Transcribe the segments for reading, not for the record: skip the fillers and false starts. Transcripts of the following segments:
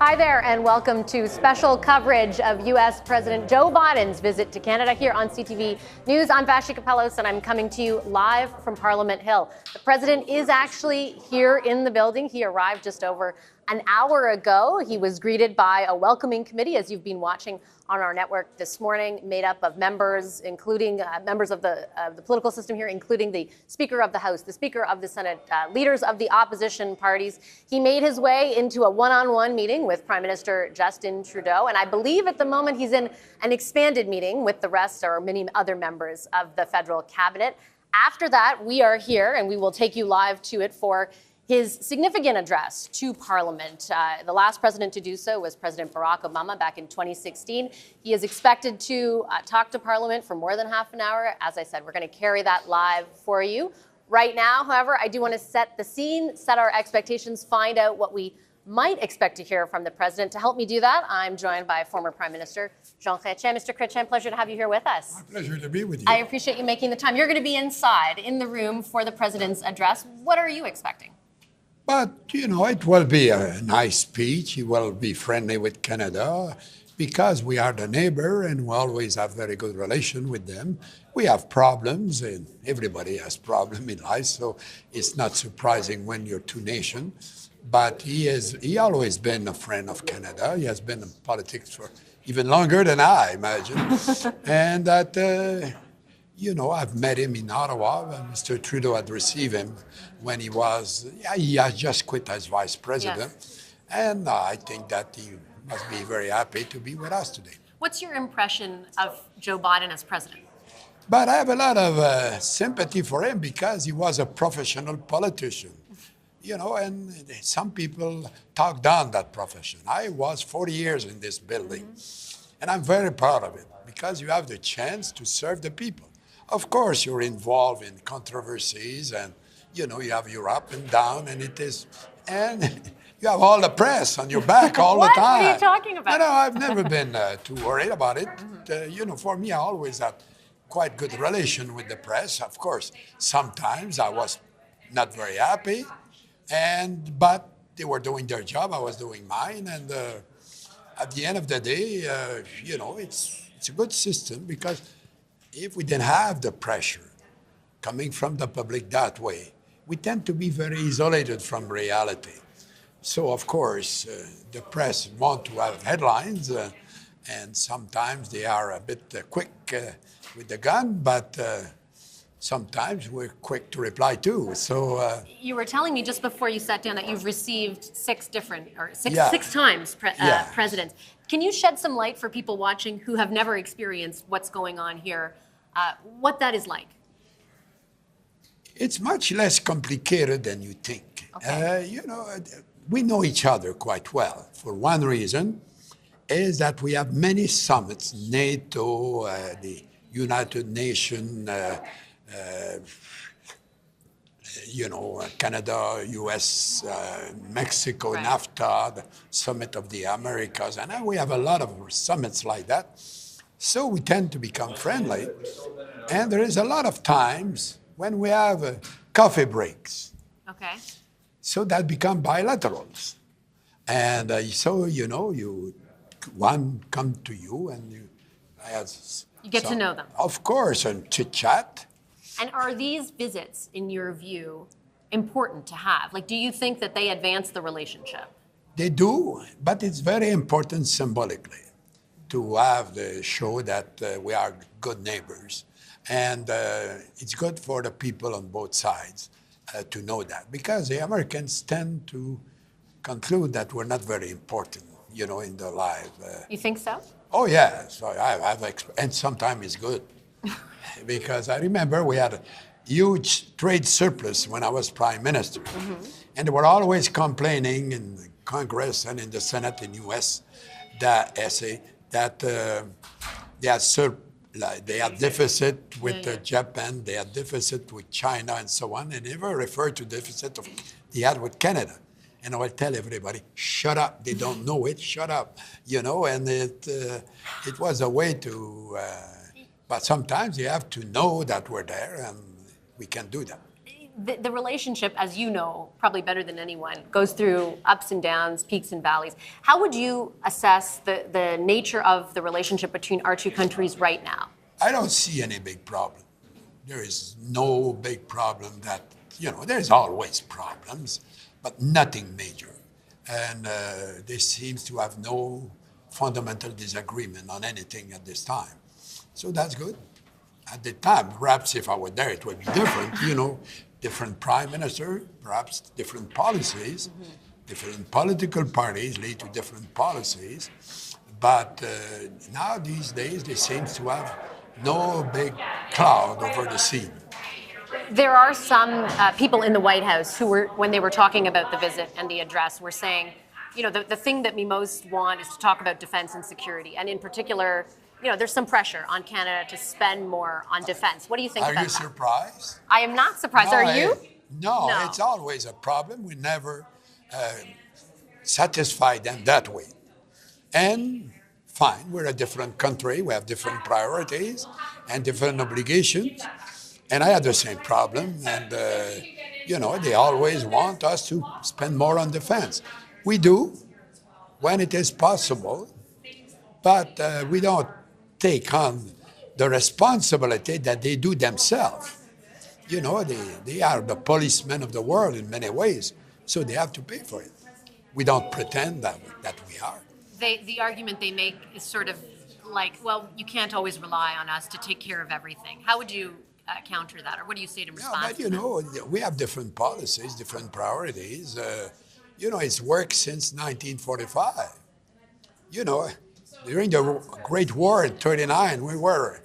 Hi there, and welcome to special coverage of U.S. President Joe Biden's visit to Canada here on CTV News. I'm Vassy Kapelos, and I'm coming to you live from Parliament Hill. The president is actually here in the building. He arrived just over an hour ago. He was greeted by a welcoming committee, as you've been watching on our network this morning, made up of members, including members of the political system here, including the Speaker of the House, the Speaker of the Senate, leaders of the opposition parties. He made his way into a one-on-one meeting with Prime Minister Justin Trudeau, and I believe at the moment he's in an expanded meeting with the rest or many other members of the federal cabinet. After that, we are here, and we will take you live to it for his significant address to Parliament. The last president to do so was President Barack Obama back in 2016. He is expected to talk to Parliament for more than half an hour. As I said, we're going to carry that live for you. Right now, however, I do want to set the scene, set our expectations, find out what we might expect to hear from the president. To help me do that, I'm joined by former Prime Minister Jean Chretien. Mr. Chretien, pleasure to have you here with us. My pleasure to be with you. I appreciate you making the time. You're going to be inside in the room for the president's address. What are you expecting? But, you know, it will be a nice speech. He will be friendly with Canada because we are the neighbor and we always have very good relation with them. We have problems, and everybody has problems in life, so it's not surprising when you're two nations. But he always been a friend of Canada. He has been in politics for even longer than I imagine. And that, you know, I've met him in Ottawa. Mr. Trudeau had received him when he had just quit as vice president. Yes. And I think that he must be very happy to be with us today. What's your impression of Joe Biden as president? But I have a lot of sympathy for him because he was a professional politician. You know, and some people talk down that profession. I was 40 years in this building, and I'm very proud of it because you have the chance to serve the people. Of course, you're involved in controversies, and you know you have your up and down, and you have all the press on your back all the time. What are you talking about? No, I've never been too worried about it. You know, for me, I always had quite good relation with the press. Of course, sometimes I was not very happy. But they were doing their job, I was doing mine, and at the end of the day, you know, it's a good system because if we didn't have the pressure coming from the public that way, we tend to be very isolated from reality. So, of course, the press want to have headlines, and sometimes they are a bit quick with the gun, but sometimes we're quick to reply too. So you were telling me just before you sat down that you've received six times presidents. Can you shed some light for people watching who have never experienced what's going on here, what that is like? It's much less complicated than you think. Okay. You know, we know each other quite well. For one reason is that we have many summits, NATO, the United Nations, you know, Canada-U.S., Mexico, right. NAFTA, the Summit of the Americas, and we have a lot of summits like that. So we tend to become friendly, and there is a lot of times when we have coffee breaks. Okay. So that become bilaterals, and so you know, one come to you and you get to know them. Of course, and chit chat. And are these visits, in your view, important to have? Like, do you think that they advance the relationship? They do, but it's very important symbolically to have the show that we are good neighbors. And it's good for the people on both sides to know that, because the Americans tend to conclude that we're not very important, you know, in their life. You think so? Oh, yeah. So and sometimes it's good. Because I remember we had a huge trade surplus when I was prime minister. Mm-hmm. And they were always complaining in the Congress and in the Senate in the U.S. that they had deficit with Japan, they had deficit with China and so on. And they never referred to deficit they had with Canada. And I would tell everybody, shut up. They don't know it. Shut up. You know, and it was a way to... but sometimes you have to know that we're there, and we can do that. the relationship, as you know, probably better than anyone, goes through ups and downs, peaks and valleys. How would you assess the nature of the relationship between our two countries right now? I don't see any big problem. There is no big problem that, there's always problems, but nothing major. And there seems to have no fundamental disagreement on anything at this time. So that's good. At the time, perhaps if I were there, it would be different, different prime minister, perhaps different policies, different political parties lead to different policies. But now these days, there seems to have no big cloud over the scene. There are some people in the White House who were, when they were talking about the visit and the address, were saying, the thing that we most want is to talk about defense and security. And in particular, there's some pressure on Canada to spend more on defense. What do you think about that? Are you surprised? I am not surprised. No, Are you? No, it's always a problem. We never satisfy them that way. And fine, we're a different country. We have different priorities and different obligations. And I had the same problem. And, they always want us to spend more on defense. We do, when it is possible. But we don't take on the responsibility that they do themselves. They are the policemen of the world in many ways, so they have to pay for it. We don't pretend that we are. The argument they make is sort of like, well, you can't always rely on us to take care of everything. How would you counter that, or what do you say in response? But we have different policies, different priorities. It's worked since 1945. During the Great War in 1939, we were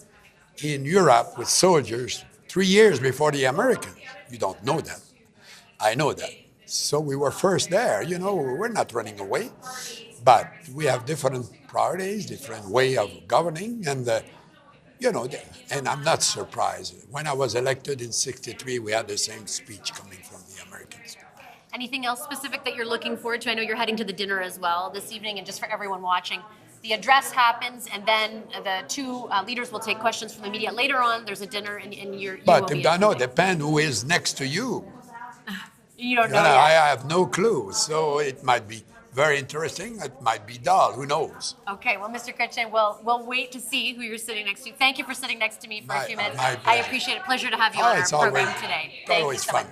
in Europe with soldiers 3 years before the Americans. You don't know that. I know that. So we were first there. We're not running away. But we have different priorities, different way of governing. And, and I'm not surprised. When I was elected in 1963, we had the same speech coming from the Americans. Anything else specific that you're looking forward to? I know you're heading to the dinner as well this evening. And just for everyone watching, the address happens, and then the two leaders will take questions from the media. Later on, there's a dinner, and you But it depends who is next to you. You don't know yet. I have no clue. So it might be very interesting. It might be dull. Who knows? Okay. Well, Mr. Chretien, we'll wait to see who you're sitting next to. Thank you for sitting next to me for a few minutes. My I appreciate it. Pleasure to have you on our program today. Always fun.